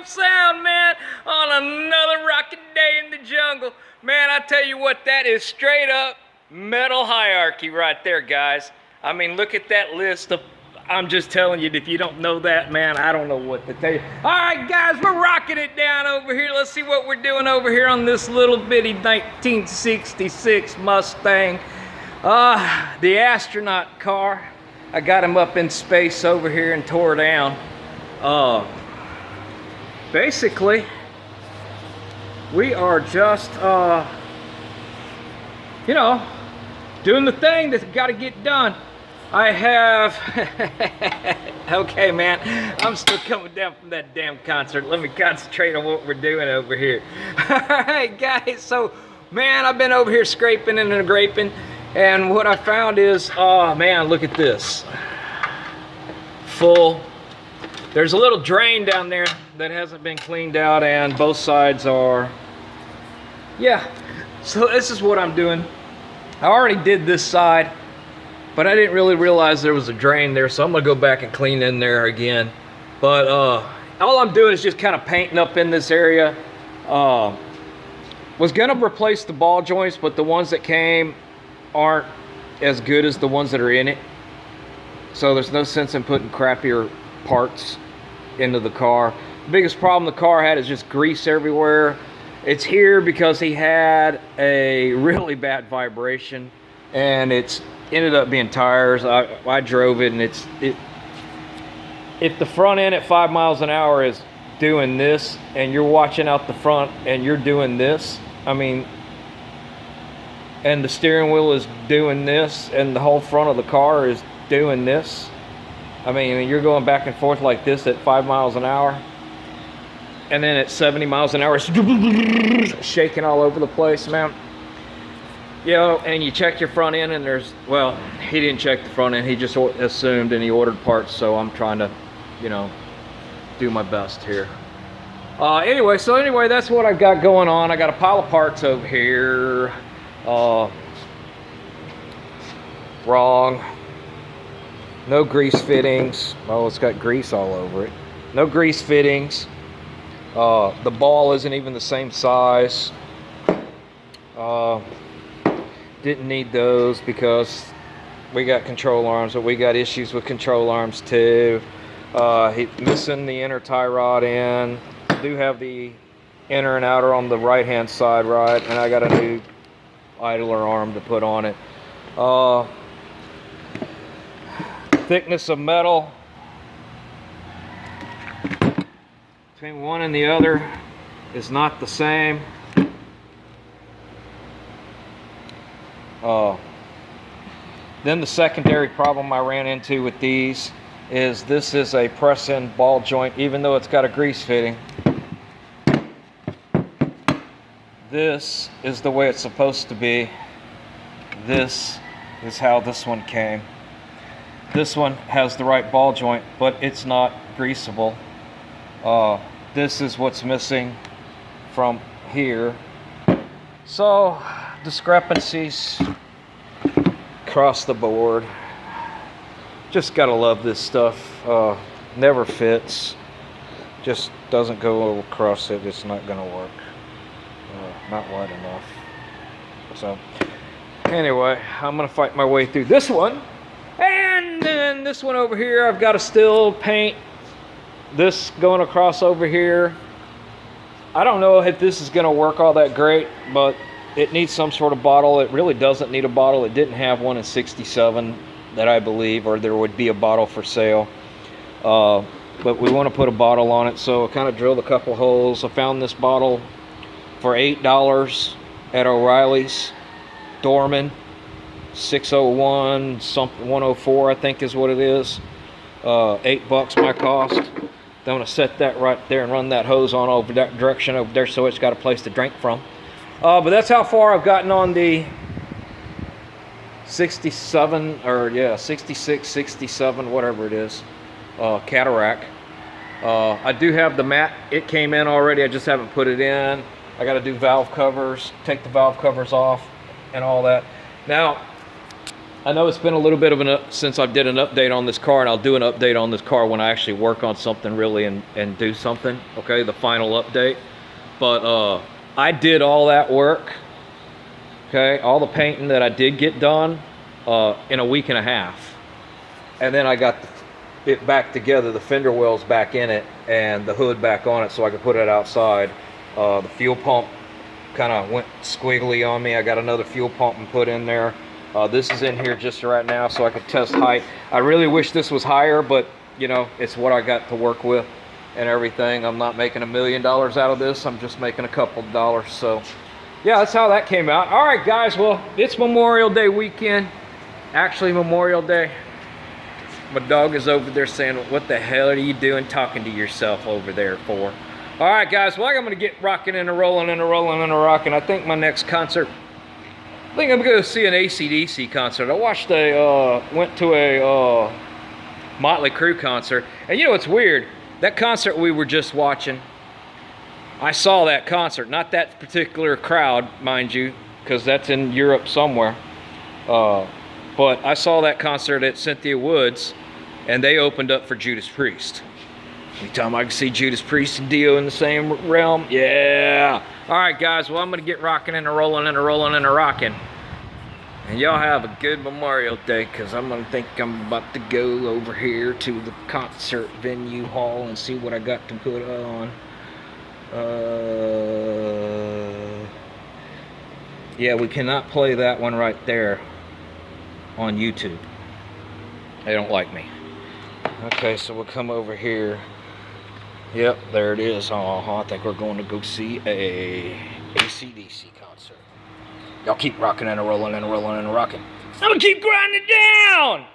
FM sound, man, on another rocking day in the jungle. Man, I tell you what, that is straight up metal hierarchy right there, guys. I mean, look at that list of, I'm just telling you, if you don't know that, man, I don't know what to tell you. All right, guys, we're rocking it down over here. Let's see what we're doing over here on this little bitty 1966 Mustang. The astronaut car. I got him up in space over here and tore down. Basically, we are just, you know, doing the thing that's got to get done. I have, okay, man, I'm still coming down from that damn concert. Let me concentrate on what we're doing over here. All right, guys, so, man, I've been over here scraping and graping, and what I found is, oh, man, look at this. Full. There's a little drain down there that hasn't been cleaned out, and both sides are, yeah. So this is what I'm doing. I already did this side, but I didn't really realize there was a drain there, so I'm gonna go back and clean in there again. But all I'm doing is just kind of painting up in this area. Was gonna replace the ball joints, but the ones that came aren't as good as the ones that are in it. So there's no sense in putting crappier parts into the car. The biggest problem the car had is just grease everywhere. It's here because he had a really bad vibration, and it's ended up being tires. I drove it, and if the front end at 5 miles an hour is doing this, and you're watching out the front and you're doing this, I mean, and the steering wheel is doing this, and the whole front of the car is doing this, I mean, you're going back and forth like this at 5 miles an hour, and then at 70 miles an hour, it's shaking all over the place, man. You know, and you check your front end, and there's, well, he didn't check the front end, he just assumed, and he ordered parts, so I'm trying to, you know, do my best here. Anyway, that's what I've got going on. I got a pile of parts over here. Wrong. No grease fittings. Oh, it's got grease all over it. No grease fittings. The ball isn't even the same size. Didn't need those because we got control arms, but we got issues with control arms too. Missing the inner tie rod in. Do have the inner and outer on the right hand side, right? And I got a new idler arm to put on it. Thickness of metal between one and the other is not the same. Then the secondary problem I ran into with these is this is a press-in ball joint, even though it's got a grease fitting. This is the way it's supposed to be. This is how this one came. This one has the right ball joint, but it's not greasable. This is what's missing from here. So, discrepancies across the board. Just gotta love this stuff. Never fits. Just doesn't go across it. It's not gonna work. Not wide enough. So, anyway, I'm gonna fight my way through this one. And then this one over here, I've got to still paint this going across over here. I don't know if this is going to work all that great, but it needs some sort of bottle. It really doesn't need a bottle. It didn't have one in 67 that I believe, or there would be a bottle for sale. But we want to put a bottle on it, so I kind of drilled a couple holes. I found this bottle for $8 at O'Reilly's. Dorman. 601 something 104 I think is what it is. $8 my cost. Then I'm gonna set that right there and run that hose on over that direction over there so it's got a place to drink from. But that's how far I've gotten on the 67 or yeah 66 67 whatever it is Cadillac. I do have the mat. It came in already. I just haven't put it in. I got to do valve covers, take the valve covers off and all that. Now I know it's been a little bit of since I did an update on this car, and I'll do an update on this car when I actually work on something really and do something, okay, the final update. But I did all that work, okay, all the painting that I did get done in a week and a half. And then I got it back together, the fender wells back in it, and the hood back on it so I could put it outside. The fuel pump kind of went squiggly on me. I got another fuel pump and put in there. This is in here just right now so I could test height. I really wish this was higher, but you know, it's what I got to work with and everything. I'm not making $1 million out of this. I'm just making a couple of dollars. So yeah, that's how that came out. All right, guys, well, it's Memorial Day weekend. Actually, Memorial Day. My dog is over there saying, what the hell are you doing talking to yourself over there for? All right, guys, well, I'm going to get rocking and rolling and rolling and rocking. I think my next concert, I think I'm going to see an AC/DC concert. I went to a Motley Crue concert. And you know what's weird? That concert we were just watching, I saw that concert. Not that particular crowd, mind you, because that's in Europe somewhere. But I saw that concert at Cynthia Woods, and they opened up for Judas Priest. Anytime I can see Judas Priest and Dio in the same realm, yeah. All right, guys, well, I'm going to get rocking and rolling and rolling and rocking. And y'all have a good Memorial Day, because I'm going to think I'm about to go over here to the concert venue hall and see what I got to put on. Yeah, we cannot play that one right there on YouTube. They don't like me. Okay, so we'll come over here. Yep, there it is. I think we're going to go see a AC/DC concert. Y'all keep rocking and rolling and rolling and rocking. I'm gonna keep grinding it down!